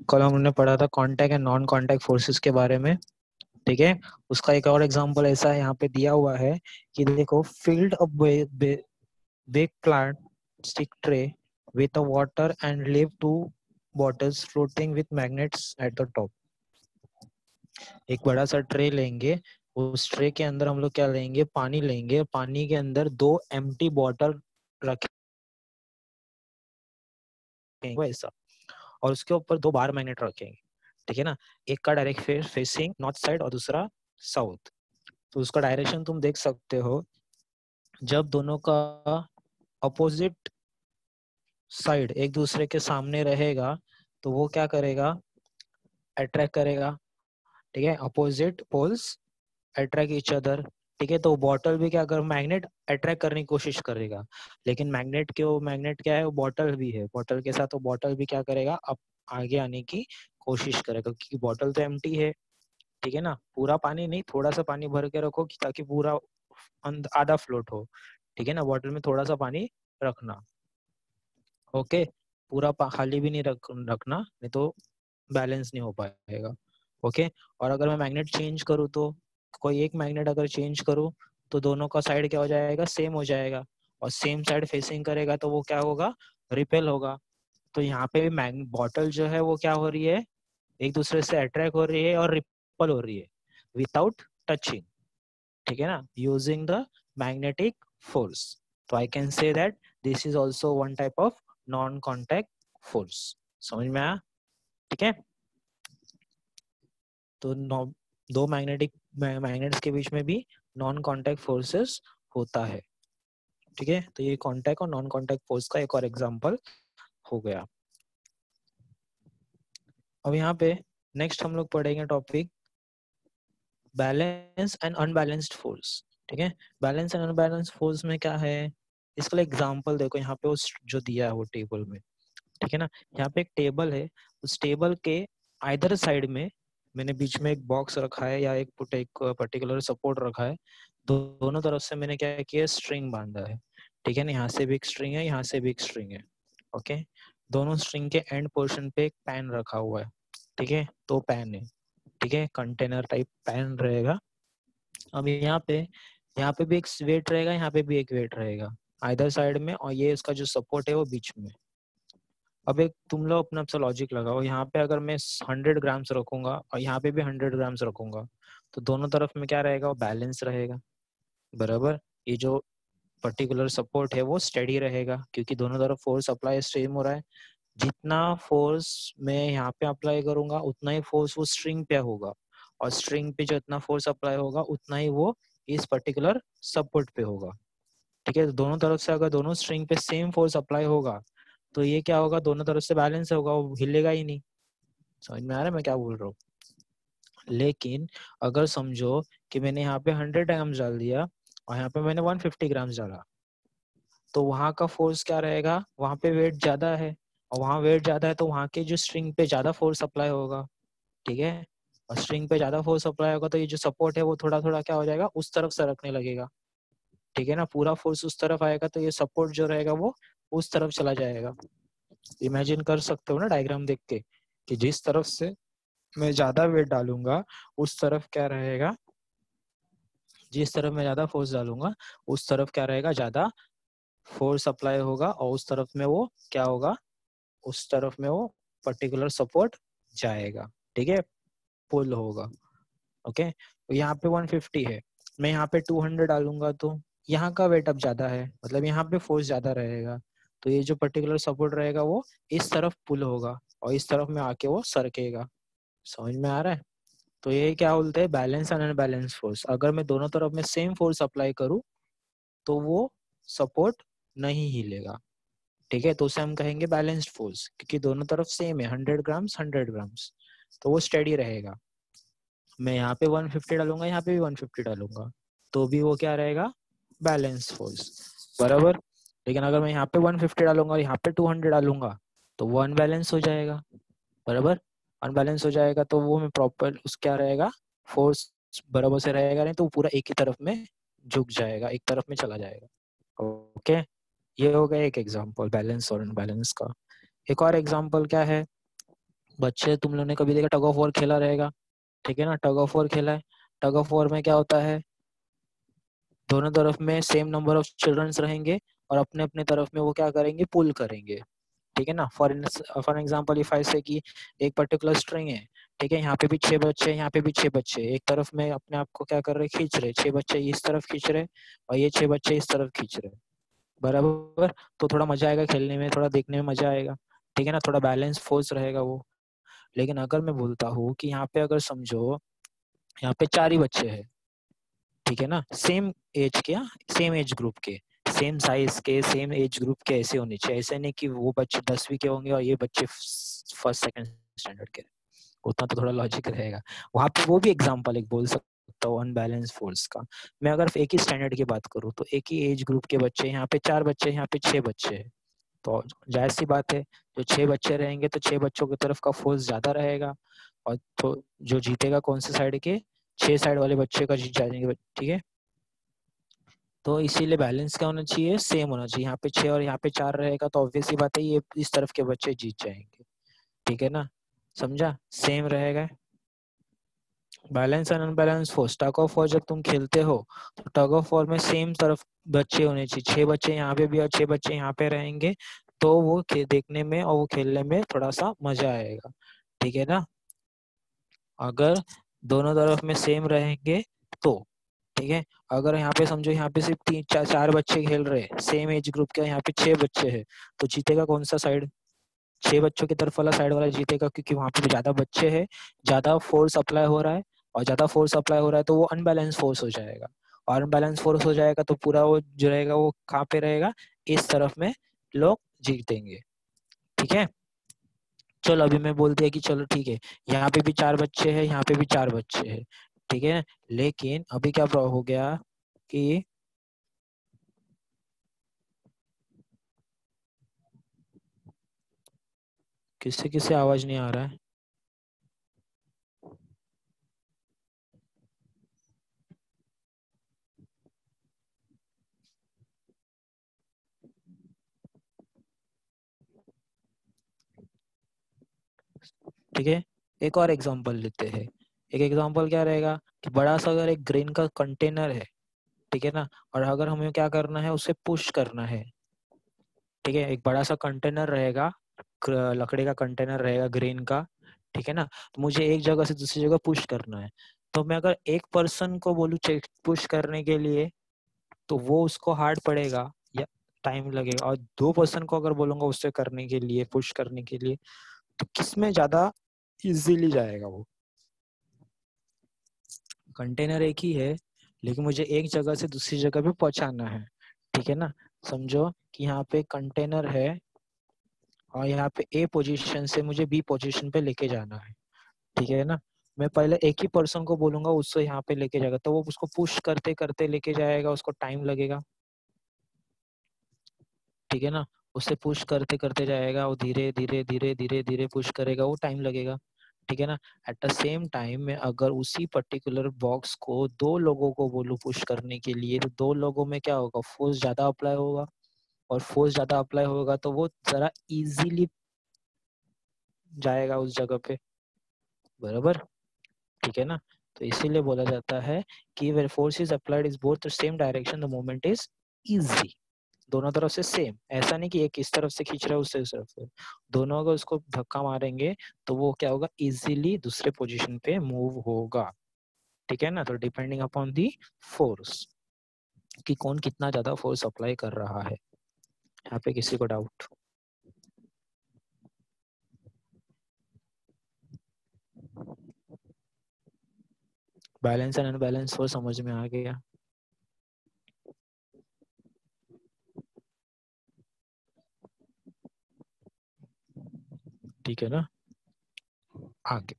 कल हमने पढ़ा था contact and non contact forces के बारे में, ठीक है। उसका एक और एग्जांपल ऐसा यहाँ पे दिया हुआ है कि देखो, filled a big plastic tray with a water and leave two bottles floating with magnets at the top। एक बड़ा सा ट्रे लेंगे, उस ट्रे के अंदर हम लोग क्या लेंगे, पानी लेंगे, पानी के अंदर दो एम्प्टी बॉटल रखेंगे ऐसा, और उसके ऊपर दो बार मैग्नेट रखेंगे, ठीक है ना। एक का डायरेक्ट फेसिंग नॉर्थ साइड और दूसरा साउथ। तो उसका डायरेक्शन तुम देख सकते हो, जब दोनों का अपोजिट साइड एक दूसरे के सामने रहेगा तो वो क्या करेगा, अट्रैक्ट करेगा, ठीक है। Opposite poles attract each other, ठीक है। तो बॉटल भी क्या कर, मैग्नेट अट्रैक्ट करने की कोशिश करेगा, लेकिन मैग्नेट क्या है, वो बॉटल भी है, बॉटल के साथ वो बॉटल भी क्या करेगा, अब आगे आने की कोशिश करेगा, क्योंकि बॉटल तो एम्प्टी है, ठीक है ना। पूरा पानी नहीं, थोड़ा सा पानी भर के रखो ताकि पूरा आधा फ्लोट हो, ठीक है ना। बॉटल में थोड़ा सा पानी रखना, ओके। पूरा खाली भी नहीं रखना, नहीं तो बैलेंस नहीं हो पाएगा, ओके। और अगर मैं मैग्नेट चेंज करूँ तो, कोई एक मैग्नेट अगर चेंज करूँ तो दोनों का साइड क्या हो जाएगा, सेम हो जाएगा, और सेम साइड फेसिंग करेगा तो वो क्या होगा, रिपेल होगा। तो यहाँ पे भी बॉटल जो है वो क्या हो रही है, एक दूसरे से अट्रैक्ट हो रही है और रिपेल हो रही है विदाउट टचिंग, ठीक है ना, यूजिंग द मैग्नेटिक फोर्स। तो I can say that this is also one type of non contact force. समझ में आया, ठीक है। तो दो मैग्नेट्स के बीच में भी नॉन कॉन्टैक्ट फोर्सेस होता है, ठीक है। तो ये कॉन्टैक्ट और नॉन कॉन्टैक्ट फोर्स का एक और एग्जांपल हो गया। अब यहाँ पे नेक्स्ट हम लोग पढ़ेंगे topic balance and unbalanced force, ठीक है। बैलेंस एंड अनबैलेंस्ड फोर्स में क्या है, इसका एग्जांपल देखो यहाँ पे, उस जो दिया है वो टेबल में, ठीक है ना। यहाँ पे एक टेबल है, उस टेबल के आइदर साइड में मैंने बीच में एक बॉक्स रखा है या एक पर्टिकुलर सपोर्ट रखा है, दोनों तरफ से मैंने क्या किया, स्ट्रिंग बांधा है, ठीक है ना। यहाँ से भी एक स्ट्रिंग है, यहाँ से भी एक स्ट्रिंग है, ओके। दोनों स्ट्रिंग के एंड पोर्शन पे एक पैन रखा हुआ है, ठीक है। तो पैन है, ठीक है, कंटेनर टाइप पैन रहेगा। अब यहाँ पे भी एक वेट रहेगा, यहाँ पे भी एक वेट रहेगा आइदर साइड में, और ये इसका जो सपोर्ट है वो बीच में। अब एक तुम लोग अपना सा लॉजिक लगाओ, यहाँ पे अगर मैं 100 ग्राम्स रखूंगा और यहाँ पे भी 100 ग्राम्स रखूंगा, तो दोनों तरफ में क्या रहेगा, वो बैलेंस रहेगा, बराबर। ये जो पर्टिकुलर सपोर्ट है वो स्टेडी रहेगा, क्योंकि दोनों तरफ फोर्स अप्लाई सेम हो रहा है। जितना फोर्स मैं यहाँ पे अप्लाई करूंगा उतना ही फोर्स वो स्ट्रिंग पे होगा, और स्ट्रिंग पे जितना फोर्स अप्लाई होगा उतना ही वो इस पर्टिकुलर सपोर्ट पे होगा, ठीक है। तो दोनों तरफ से अगर दोनों स्ट्रिंग पे सेम फोर्स अप्लाई होगा तो ये क्या होगा, दोनों तरफ से बैलेंस होगा, वो हिलेगा ही नहीं। समझ में आ रहा है मैं क्या बोल रहा हूँ। लेकिन अगर समझो कि मैंने यहाँ पे 100 ग्राम्स डाल दिया और यहाँ पे मैंने 150 ग्राम्स डाला, तो वहां का फोर्स क्या रहेगा, वहां पे वेट ज्यादा है, और वहां वेट ज्यादा है तो वहां के जो स्ट्रिंग पे ज्यादा फोर्स अप्लाई होगा, ठीक है। और स्ट्रिंग पे ज्यादा फोर्स अप्लाई होगा तो ये जो सपोर्ट है वो थोड़ा थोड़ा क्या हो जाएगा, उस तरफ सरकने लगेगा, ठीक है ना। पूरा फोर्स उस तरफ आएगा तो ये सपोर्ट जो रहेगा वो उस तरफ चला जाएगा। इमेजिन कर सकते हो ना डायग्राम देख के, कि जिस तरफ से मैं ज्यादा वेट डालूंगा उस तरफ क्या रहेगा, जिस तरफ मैं ज्यादा फोर्स डालूंगा उस तरफ क्या रहेगा, ज्यादा फोर्स अप्लाई होगा, और उस तरफ में वो क्या होगा, उस तरफ में वो पर्टिकुलर सपोर्ट जाएगा, ठीक है, पुल होगा, ओके। तो यहाँ पे 150 है, मैं यहाँ पे 200 डालूंगा तो यहाँ का वेट अब ज्यादा है, मतलब यहाँ पे फोर्स ज्यादा रहेगा, तो ये जो पर्टिकुलर सपोर्ट रहेगा वो इस तरफ पुल होगा और इस तरफ में आके वो सरकेगा। समझ में आ रहा है। तो ये क्या बोलते हैं, बैलेंस एंड अनबैलेंस फोर्स। अगर मैं दोनों तरफ में सेम फोर्स अप्लाई करूँ तो वो सपोर्ट नहीं हिलेगा, ठीक है। तो उसे हम कहेंगे बैलेंस्ड फोर्स, क्योंकि दोनों तरफ सेम है, 100 ग्राम्स 100 ग्राम्स, तो वो स्टेडी रहेगा। मैं यहाँ पे 150 डालूंगा, यहाँ पे भी 150 डालूंगा, तो भी वो क्या रहेगा, बैलेंस फोर्स, बराबर। लेकिन अगर मैं यहाँ पे 150 डालूंगा और यहाँ पे 200 डालूंगा तो वो अनबैलेंस हो जाएगा, बराबर। अनबैलेंस हो जाएगा तो वो में प्रॉपर उस क्या रहेगा, फोर्स बराबर से रहेगा नहीं, तो वो पूरा एक ही तरफ में झुक जाएगा, एक तरफ में चला जाएगा, ओके। ये हो गया एक एग्जांपल बैलेंस और अनबैलेंस का। एक और एग्जांपल क्या है, बच्चे, तुम लोगों ने कभी देखा टग ऑफ वॉर खेला रहेगा, ठीक है ना, टग ऑफ वॉर खेला है। टग ऑफ वॉर में क्या होता है, दोनों तरफ में सेम नंबर ऑफ चिल्ड्रंस रहेंगे और अपने अपने तरफ में वो क्या करेंगे, पुल करेंगे, ठीक है ना। फॉर एग्जांपल इफ आई से कि एक पर्टिकुलर स्ट्रिंग है, ठीक है, यहाँ पे भी 6 बच्चे, यहाँ पे भी 6 बच्चे, एक तरफ में अपने आप को क्या कर रहे, खींच रहे, 6 बच्चे इस तरफ खींच रहे और ये 6 बच्चे इस तरफ खींच रहे, बराबर। तो थोड़ा मजा आएगा खेलने में, थोड़ा देखने में मजा आएगा, ठीक है ना, थोड़ा बैलेंस फोर्स रहेगा वो। लेकिन अगर मैं बोलता हूँ कि यहाँ पे अगर समझो यहाँ पे 4 ही बच्चे हैं, ठीक है ना, सेम एज के, सेम एज ग्रुप के, सेम साइज के, सेम एज ग्रुप के, ऐसे होने चाहिए। ऐसे नहीं कि वो बच्चे 10वीं के होंगे और ये बच्चे फर्स्ट सेकंड स्टैंडर्ड के, उतना तो थोड़ा लॉजिक रहेगा वहां पे। वो भी एग्जांपल एक बोल सकता हूँ अनबैलेंस फोर्स का। मैं अगर एक ही स्टैंडर्ड की बात करूँ तो एक ही एज ग्रुप के बच्चे, यहाँ पे 4 बच्चे, यहाँ पे 6 बच्चे हैं, तो जाहिर सी बात है जो 6 बच्चे रहेंगे तो 6 बच्चों की तरफ का फोर्स ज्यादा रहेगा, और तो जो जीतेगा कौन से साइड के, 6 साइड वाले बच्चे का जीत जाएंगे, ठीक है। तो इसीलिए बैलेंस क्या होना चाहिए, सेम होना चाहिए। यहाँ पे 6 और यहाँ पे 4 रहेगा तो ऑब्वियस सी बात है ये इस तरफ के बच्चे जीत जाएंगे, ठीक है ना, समझा, सेम रहेगा। Balance and unbalance force, tug of war जब तुम खेलते हो तो टग ऑफ वॉर में सेम तरफ बच्चे होने चाहिए, 6 बच्चे यहाँ पे भी और 6 बच्चे यहाँ पे रहेंगे, तो वो देखने में और वो खेलने में थोड़ा सा मजा आएगा, ठीक है ना। अगर दोनों तरफ में सेम रहेंगे तो, ठीक है। अगर यहाँ पे समझो यहाँ पे सिर्फ 3 4 4 बच्चे खेल रहे हैं सेम एज ग्रुप के, यहाँ पे 6 बच्चे हैं, तो जीतेगा कौन सा साइड, 6 बच्चों की तरफ वाला साइड वाला जीतेगा, क्योंकि वहां पे ज्यादा बच्चे हैं, ज्यादा फोर्स अप्लाई हो रहा है, और ज्यादा फोर्स अप्लाई हो रहा है तो वो अनबैलेंस फोर्स हो जाएगा, और अनबैलेंस फोर्स हो जाएगा तो पूरा वो जो रहेगा वो कहाँ पे रहेगा, इस तरफ में लोग जीतेंगे, ठीक है। चलो अभी मैं बोल दिया कि चलो ठीक है, यहाँ पे भी 4 बच्चे हैं, यहाँ पे भी 4 बच्चे हैं, ठीक है। लेकिन अभी क्या हो गया कि किससे किससे आवाज नहीं आ रहा है, ठीक है। एक और एग्जांपल लेते हैं। एक एग्जांपल क्या रहेगा कि बड़ा सा अगर एक ग्रेन का कंटेनर है, ठीक है ना, और अगर हमें क्या करना है, उसे पुश करना है, ठीक है, एक बड़ा सा कंटेनर रहेगा, लकड़ी का कंटेनर रहेगा ग्रेन का, ठीक है ना, तो मुझे एक जगह से दूसरी जगह पुश करना है। तो मैं अगर एक पर्सन को बोलूँ पुश करने के लिए तो वो उसको हार्ड पड़ेगा या टाइम लगेगा, और 2 पर्सन को अगर बोलूंगा उससे करने के लिए, पुश करने के लिए, तो किसमें ज्यादा इजीली जाएगा वो। कंटेनर एक ही है लेकिन मुझे एक जगह से दूसरी जगह पे पहुंचाना है, ठीक है ना। समझो कि यहाँ पे कंटेनर है और यहाँ पे ए पोजीशन से मुझे बी पोजीशन पे लेके जाना है, ठीक है ना। मैं पहले एक ही पर्सन को बोलूंगा उससे यहाँ पे लेके जाएगा, तो वो उसको पुश करते करते लेके जाएगा, उसको टाइम लगेगा, ठीक है ना। उससे पुश करते करते जाएगा, वो धीरे धीरे धीरे धीरे धीरे पुश करेगा, वो टाइम लगेगा, ठीक है ना। एट द सेम टाइम में अगर उसी पर्टिकुलर बॉक्स को 2 लोगों को बोलूं पुश करने के लिए, तो 2 लोगों में क्या होगा, फोर्स ज्यादा अप्लाई होगा, और फोर्स ज्यादा अप्लाई होगा तो वो जरा इजीली जाएगा उस जगह पे, बराबर, ठीक है ना। तो इसीलिए बोला जाता है कि where force is applied is both the same direction the movement is easy, दोनों तरफ से सेम, ऐसा नहीं कि एक इस तरफ से खींच रहा है उससे इस तरफ से, दोनों अगर उसको धक्का मारेंगे तो वो क्या होगा, इजीली दूसरे पोजीशन पे मूव होगा, ठीक है ना। तो डिपेंडिंग अपॉन दी फोर्स कि कौन कितना ज्यादा फोर्स अप्लाई कर रहा है। यहाँ पे किसी को doubt, balance and unbalance force समझ में आ गया, ठीक है ना। आगे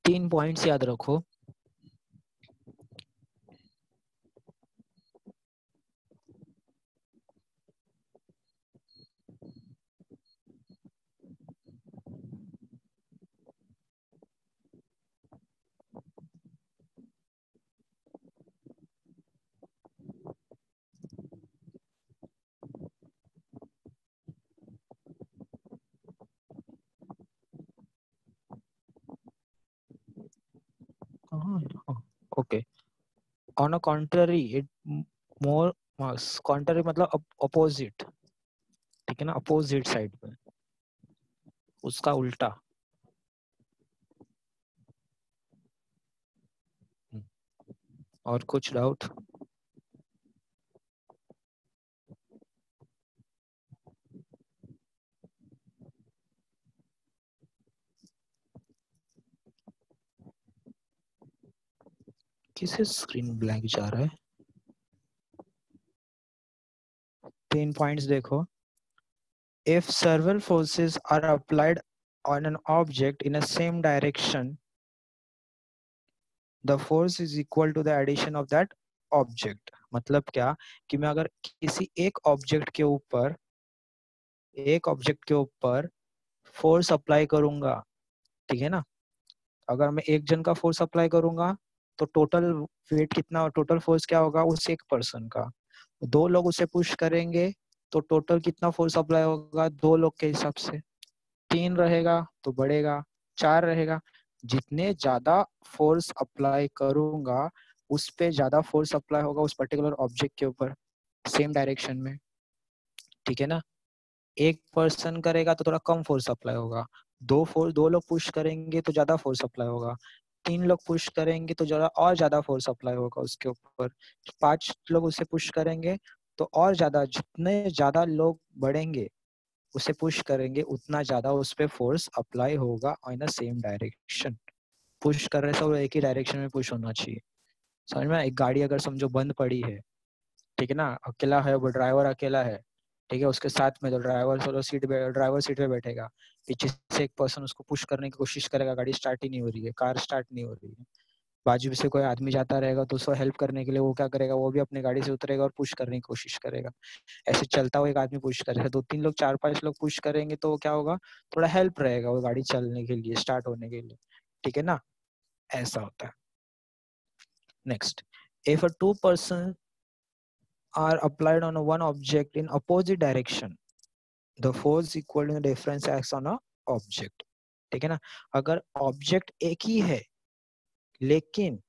3 पॉइंट्स याद रखो। Okay, on a contrary it more mass, contrary मतलब अपोजिट, ठीक है ना, अपोजिट साइड पे, उसका उल्टा। और कुछ डाउट? किसे स्क्रीन ब्लैंक जा रहा है? 3 पॉइंट्स देखो। If several forces are applied on an object in a same direction, the force is equal to the addition of that object. मतलब क्या कि मैं अगर किसी एक ऑब्जेक्ट के ऊपर फोर्स अप्लाई करूंगा, ठीक है ना, अगर मैं एक जन का फोर्स अप्लाई करूंगा तो टोटल वेट कितना, टोटल फोर्स क्या होगा उस एक पर्सन का। दो लोग उसे पुश करेंगे तो टोटल कितना फोर्स अप्लाई होगा दो लोग के हिसाब से। 3 रहेगा तो बढ़ेगा, 4 रहेगा, जितने ज्यादा फोर्स अप्लाई करूंगा उस पे ज्यादा फोर्स अप्लाई होगा उस पर्टिकुलर ऑब्जेक्ट के ऊपर, सेम डायरेक्शन में, ठीक है ना। एक पर्सन करेगा तो थोड़ा कम फोर्स अप्लाई होगा, दो लोग पुश करेंगे तो ज्यादा फोर्स अप्लाई होगा, 3 लोग पुश करेंगे तो ज्यादा और ज्यादा फोर्स अप्लाई होगा उसके ऊपर, 5 लोग उसे पुश करेंगे तो और ज्यादा, जितने ज्यादा लोग बढ़ेंगे उसे पुश करेंगे उतना ज्यादा उस पे फोर्स अप्लाई होगा इन अ सेम डायरेक्शन। पुश कर रहे सब एक ही डायरेक्शन में पुश होना चाहिए। समझ में? एक गाड़ी अगर समझो बंद पड़ी है, ठीक है ना, अकेला है वो, ड्राइवर अकेला है, ठीक है, उसके साथ में तो ड्राइवर सीट पे बैठेगा, पीछे से एक पर्सन उसको पुश करने की कोशिश करेगा, गाड़ी स्टार्ट ही नहीं हो रही है, कार स्टार्ट नहीं हो रही है, बाजू से कोई आदमी जाता रहेगा तो उसको हेल्प करने के लिए वो क्या करेगा, वो भी अपनी गाड़ी से उतरेगा और पुश करने की कोशिश करेगा। ऐसे चलता हुआ एक आदमी पुश करेगा, 2-3 लोग 4-5 लोग पुश करेंगे तो क्या होगा, थोड़ा हेल्प रहेगा वो गाड़ी चलने के लिए, स्टार्ट होने के लिए, ठीक है ना, ऐसा होता है। Next, if a two person are applied on a one object in opposite direction, the force equal to the difference acts on a object, ठीक है ना। अगर ऑब्जेक्ट एक ही है लेकिन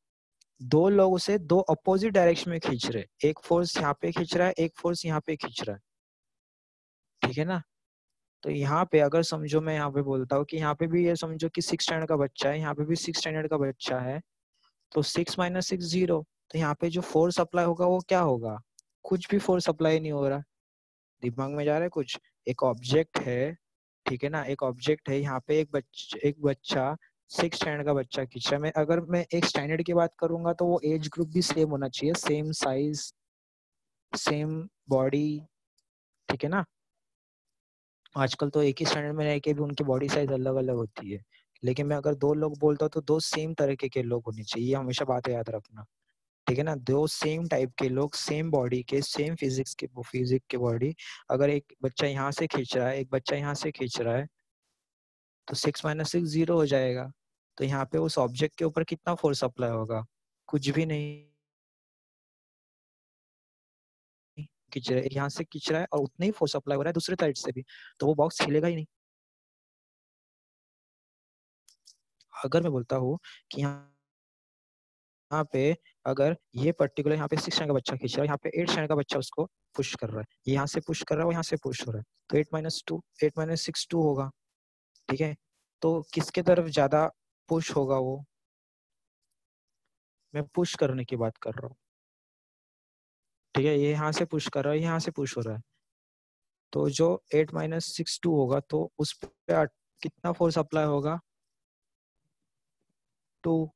दो लोग उसे दो अपोजिट डायरेक्शन में खींच रहे, एक फोर्स यहाँ पे खींच रहा है, एक फोर्स यहाँ पे खींच रहा है, ठीक है ना। तो यहाँ पे अगर समझो, मैं यहाँ पे बोलता हूँ कि यहाँ पे भी ये समझो कि 6 स्टैंडर्ड का बच्चा है, यहाँ पे भी 6 स्टैंडर्ड का बच्चा है, तो 6 - 6 0, तो यहाँ पे जो फोर्स अप्लाई होगा वो क्या होगा, कुछ भी फोर्स अप्लाई नहीं हो रहा। दिमाग में जा रहा है कुछ? एक ऑब्जेक्ट है, ठीक है ना, एक ऑब्जेक्ट है, यहाँ पे एक बच्चा 6 स्टैंडर्ड का बच्चा खींच रहा है। मैं अगर मैं एक स्टैंडर्ड की बात करूंगा तो वो एज ग्रुप भी सेम होना चाहिए, सेम साइज, सेम बॉडी, ठीक है ना। आजकल तो एक ही स्टैंडर्ड में रह के भी उनकी बॉडी साइज अलग अलग होती है, लेकिन मैं अगर दो लोग बोलता हूँ तो दो सेम तरीके के लोग होने चाहिए, ये हमेशा बात याद रखना, ठीक है ना। दो सेम टाइप के लोग, सेम बॉडी के, सेम फिजिक के बॉडी। अगर एक बच्चा यहाँ से खींच रहा है, एक बच्चा यहाँ से खींच रहा है, तो 6 - 6 0 हो जाएगा। तो यहाँ पे उस ऑब्जेक्ट के ऊपर कितना फोर्स अप्लाई होगा, कुछ भी नहीं, खींच रहा है यहाँ से खींच रहा है और उतना ही फोर्स अप्लाई हो रहा है दूसरे साइड से भी, तो वो बॉक्स हिलेगा ही नहीं। अगर मैं बोलता हूँ कि यहाँ पे अगर ये पर्टिकुलर यहाँ पे 6 स्टैंडर्ड का बच्चा खींच रहा है, यहाँ पे 8 स्टैंडर्ड का बच्चा उसको पुश कर रहा है, ये यहाँ से पुश कर रहा है, वो यहाँ से पुश हो रहा है, तो 8 - 6 2 होगा, ठीक है। तो किसके तरफ ज्यादा पुश होगा वो, मैं पुश करने की बात कर रहा हूँ, ठीक है, ये यहाँ से पुश कर रहा है, यहाँ से पुश हो रहा है, तो जो 8 - 6 2 होगा तो उस पे कितना फोर्स अप्लाई होगा, 2,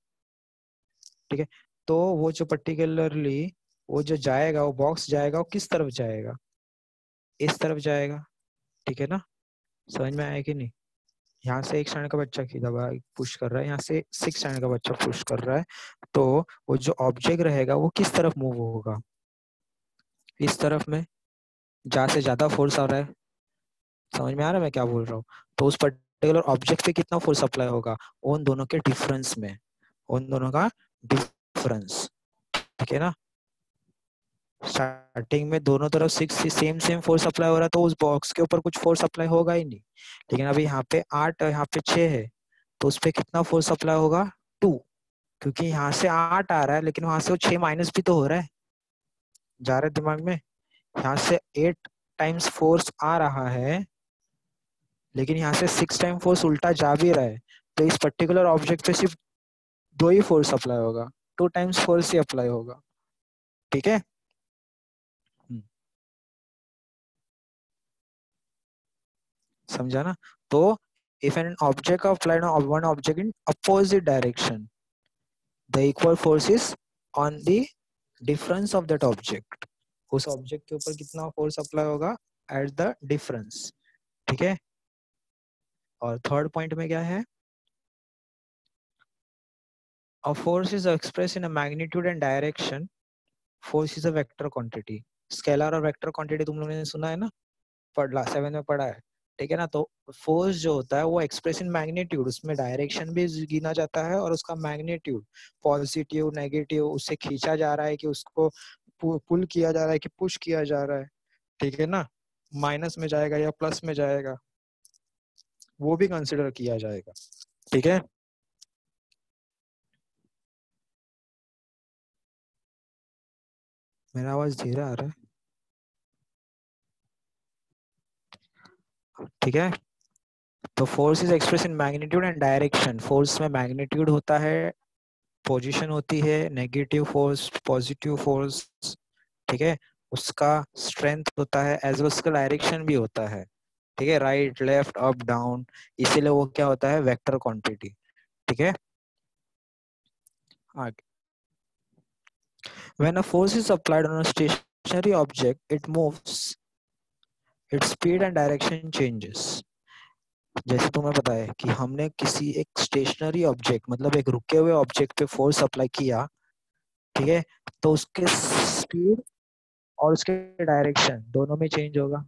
ठीक है। तो वो जो पर्टिकुलरली वो जो जाएगा, वो बॉक्स जाएगा, वो किस तरफ जाएगा, इस तरफ जाएगा, ठीक है ना। समझ में आया कि नहीं? यहाँ से 1 स्टैंडर्ड का बच्चा खींचा पुश कर रहा है, यहाँ से 6 स्टैंडर्ड का बच्चा पुश कर रहा है, तो वो जो ऑब्जेक्ट रहेगा वो किस तरफ मूव होगा, इस तरफ में, जहाँ से ज्यादा फोर्स आ रहा है। समझ में आ रहा है मैं क्या बोल रहा हूँ? तो उस पर्टिकुलर ऑब्जेक्ट पे कितना फोर्स अप्लाई होगा, उन दोनों के डिफरेंस में, उन दोनों का डिफरेंस, ठीक है ना। स्टार्टिंग में दोनों तरफ 6 सेम सेम फोर्स अप्लाई हो रहा है तो उस बॉक्स के ऊपर कुछ फोर्स अप्लाई होगा ही नहीं, लेकिन अभी यहाँ पे 8 यहाँ पे 6 है, तो उस पे कितना फोर्स अप्लाई होगा, 2, क्योंकि यहाँ से 8 आ रहा है लेकिन वहां से वो 6 माइनस भी तो हो रहा है, जा रहा है दिमाग में। यहाँ से 8 टाइम्स फोर्स आ रहा है लेकिन यहाँ से 6 टाइम फोर्स उल्टा जा भी रहा है, तो इस पर्टिकुलर ऑब्जेक्ट पे सिर्फ 2 ही फोर्स अप्लाई होगा, 2 टाइम्स फोर्स ही अप्लाई होगा। ठीक है। समझा ना? तो if an object applied on one object in opposite direction, the equal force is on the difference of that object. उस ऑब्जेक्ट के ऊपर कितना फोर्स अप्लाई होगा एट द डिफरेंस। ठीक है। और थर्ड पॉइंट में क्या है? A force is expressed in a magnitude and direction. Force is a vector quantity. Scalar और वेक्टर क्वांटिटी तुम लोगों ने सुना है ना, पढ़ा 7 में पढ़ा है। ठीक है ना? तो फोर्स जो होता है वो एक्सप्रेस इन मैग्नीट्यूड, उसमें डायरेक्शन भी गिना जाता है और उसका मैग्नीट्यूड, पॉजिटिव नेगेटिव, उससे खींचा जा रहा है कि उसको पुल किया जा रहा है कि पुश किया जा रहा है। ठीक है ना? माइनस में जाएगा या प्लस में जाएगा, वो भी कंसिडर किया जाएगा। ठीक है। मेरा आवाज धीरे आ रहा है? ठीक है। तो force is express in magnitude and direction. Force में मैग्नीट्यूड होता है, पोजीशन होती है, नेगेटिव फोर्स, पॉजिटिव फोर्स। ठीक है। उसका स्ट्रेंथ होता है एज वेल उसका डायरेक्शन भी होता है। ठीक है, राइट लेफ्ट अप डाउन, इसीलिए वो क्या होता है, वेक्टर क्वांटिटी। ठीक है। आगे, when a force is applied on a stationary object it moves, its speed and direction changes. जैसे तुम्हें पता है कि हमने किसी एक स्टेशनरी ऑब्जेक्ट, मतलब एक रुके हुए ऑब्जेक्ट पे फोर्स अप्लाई किया, ठीक है, तो उसके स्पीड और उसके डायरेक्शन दोनों में चेंज होगा।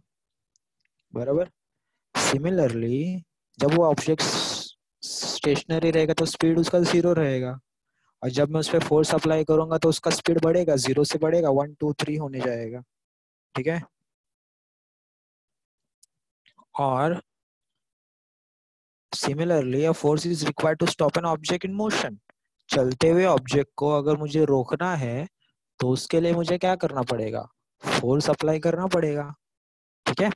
बराबर। सिमिलरली जब वो ऑब्जेक्ट स्टेशनरी रहेगा तो स्पीड उसका 0 रहेगा, और जब मैं उस पर फोर्स अप्लाई करूंगा तो उसका स्पीड बढ़ेगा, 0 से बढ़ेगा 1 2 3 होने जाएगा। ठीक है। और similarly a force is required to stop an object in motion. चलते हुए ऑब्जेक्ट को अगर मुझे रोकना है तो उसके लिए मुझे क्या करना पड़ेगा, फोर्स अप्लाई करना पड़ेगा। ठीक है।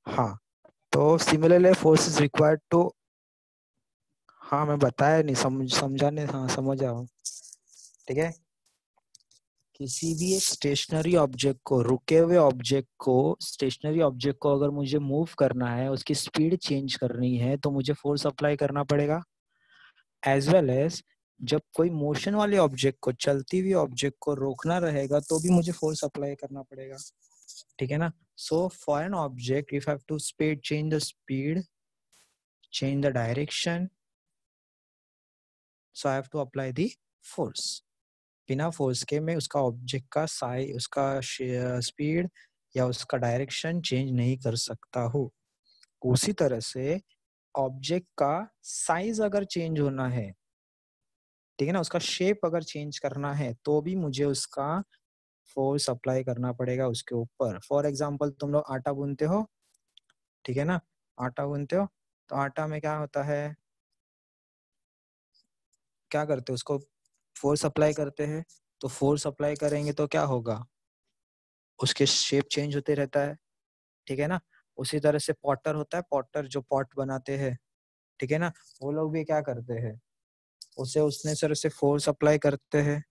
हाँ, तो similarly force is required to, हाँ मैं बताया नहीं, समझाने, हाँ समझ आओ। ठीक है। किसी भी एक स्टेशनरी ऑब्जेक्ट को, रुके हुए ऑब्जेक्ट को, स्टेशनरी ऑब्जेक्ट को अगर मुझे मूव करना है, उसकी स्पीड चेंज करनी है, तो मुझे फोर्स अप्लाई करना पड़ेगा। एज वेल एज जब कोई मोशन वाले ऑब्जेक्ट को, चलती हुई ऑब्जेक्ट को रोकना रहेगा तो भी मुझे फोर्स अप्लाई करना पड़ेगा। ठीक है ना? So for an object if have to speed change the speed, change the direction, so I have to apply the force. बिना फोर्स के मैं उसका ऑब्जेक्ट का साइज, उसका स्पीड या उसका डायरेक्शन चेंज नहीं कर सकता हूँ। उसी तरह से ऑब्जेक्ट का साइज अगर चेंज होना है, ठीक है ना, उसका शेप अगर चेंज करना है, तो भी मुझे उसका फोर्स अप्लाई करना पड़ेगा उसके ऊपर। फॉर एग्जाम्पल तुम लोग आटा गूंथते हो, ठीक है ना, आटा गूंथते हो तो आटा में क्या होता है, क्या करते हो, उसको फोर्स अप्लाई करते हैं। तो फोर्स अप्लाई करेंगे तो क्या होगा, उसके शेप चेंज होते रहता है। ठीक है ना? उसी तरह से पॉटर होता है, पॉटर जो पॉट बनाते हैं, ठीक है ना, वो लोग भी क्या करते हैं, उसे उसने तरह से फोर्स अप्लाई करते हैं।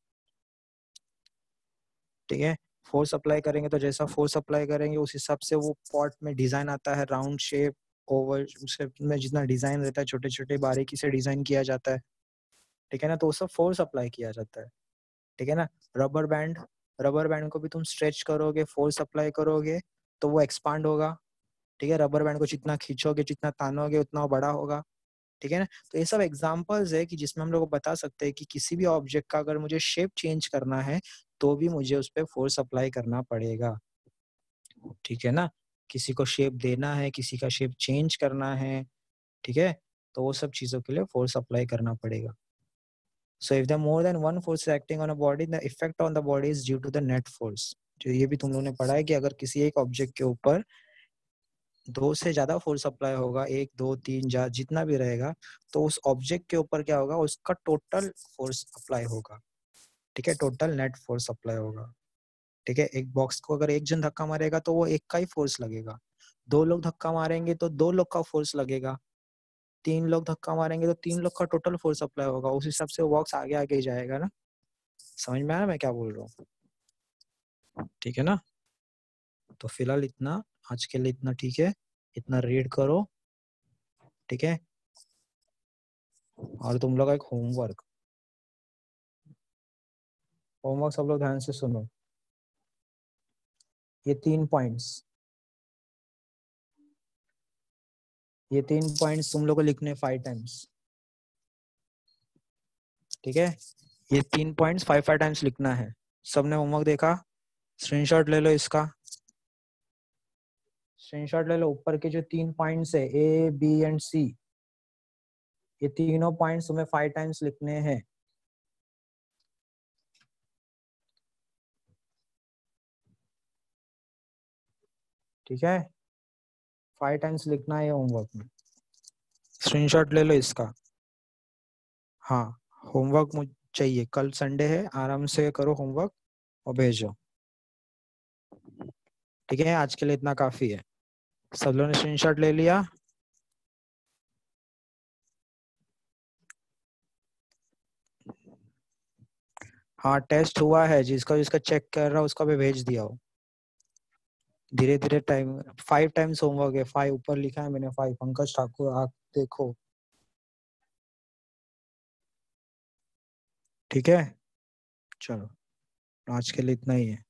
ठीक है। फोर्स अप्लाई करेंगे तो जैसा फोर्स अप्लाई करेंगे उस हिसाब से वो पॉट में डिजाइन आता है, राउंड शेप, ओवल शेप में जितना डिजाइन रहता है, छोटे छोटे बारीकी से डिजाइन किया जाता है। ठीक है ना? तो वो सब फोर्स अप्लाई किया जाता है। ठीक है ना? रबर बैंड, रबर बैंड को भी तुम स्ट्रेच करोगे, फोर्स अप्लाई करोगे तो वो एक्सपांड होगा। ठीक है, रबर बैंड को जितना खींचोगे, जितना तानोगे, उतना बड़ा होगा। ठीक है ना? तो ये सब एग्जांपल्स है कि जिसमें हम लोग को बता सकते हैं कि किसी भी ऑब्जेक्ट का अगर मुझे शेप चेंज करना है तो भी मुझे उस पर फोर्स अप्लाई करना पड़ेगा। ठीक है ना? किसी को शेप देना है, किसी का शेप चेंज करना है, ठीक है, तो वो सब चीजों के लिए फोर्स अप्लाई करना पड़ेगा। So if there are more than one force acting on a body, the effect on the body is due to the net force. तो ये भी तुम लोगों ने पढ़ा है कि अगर किसी एक ऑब्जेक्ट के ऊपर दो से ज्यादा फोर्स अप्लाई होगा, एक दो तीन जितना भी रहेगा, तो उस ऑब्जेक्ट के ऊपर क्या होगा, उसका टोटल फोर्स अप्लाई होगा। ठीक है, टोटल नेट फोर्स अप्लाई होगा। ठीक है, एक बॉक्स को अगर एक जन धक्का मारेगा तो वो एक का ही फोर्स लगेगा, दो लोग धक्का मारेंगे तो दो लोग का फोर्स लगेगा, तीन लोग धक्का मारेंगे तो तीन लोग का टोटल फोर्स अप्लाई होगा। उस हिसाब से वो बॉक्स आगे आगे ही जाएगा ना। समझ में आया मैं क्या बोल रहा हूँ? ठीक है ना। तो फिलहाल इतना, आज के लिए इतना ठीक है, इतना रीड करो। ठीक है, और तुम लोग का एक होमवर्क सब लोग ध्यान से सुनो। ये 3 पॉइंट्स, ये 3 पॉइंट्स तुम लोग को लिखने 5 टाइम्स। ठीक है, ये 3 पॉइंट्स 5 टाइम्स लिखना है। सबने होमवर्क देखा? स्क्रीनशॉट ले लो इसका, स्क्रीनशॉट ले लो। ऊपर के जो 3 पॉइंट्स है ए बी एंड सी, ये तीनों पॉइंट्स तुम्हें 5 टाइम्स लिखने हैं। ठीक है, 5 टाइम्स लिखना है होमवर्क में। स्क्रीनशॉट ले लो इसका। हाँ, होमवर्क मुझे चाहिए, कल संडे है, आराम से करो होमवर्क और भेजो। ठीक है, आज के लिए इतना काफी है। सब लोगों ने स्क्रीनशॉट ले लिया? हाँ, टेस्ट हुआ है, जिसका जिसका चेक कर रहा है उसका भी भेज दिया हो। धीरे धीरे टाइम, 5 टाइम्स होमवर्क है, 5 ऊपर लिखा है मैंने, 5। पंकज ठाकुर, आप देखो। ठीक है, चलो आज के लिए इतना ही है।